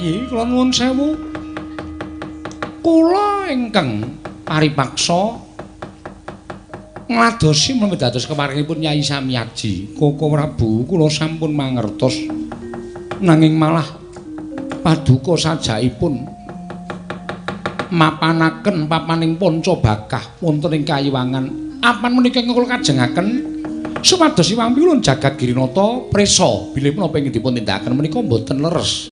Yayi, kula nuwun sewu. Kula ingkang paripaksa ngladosi menawi dados keparingipun Nyai Samyaji. Koko Prabu kula sampun mangertos. Nanging malah paduka sajaipun mapanaken papaning panca bakah wonten ing Kayiwangan. Apan menika kula kajengaken supados Hyang Wulun Jagat Girinata prisa bilih menapa ingkang dipun tindakaken menika mboten leres.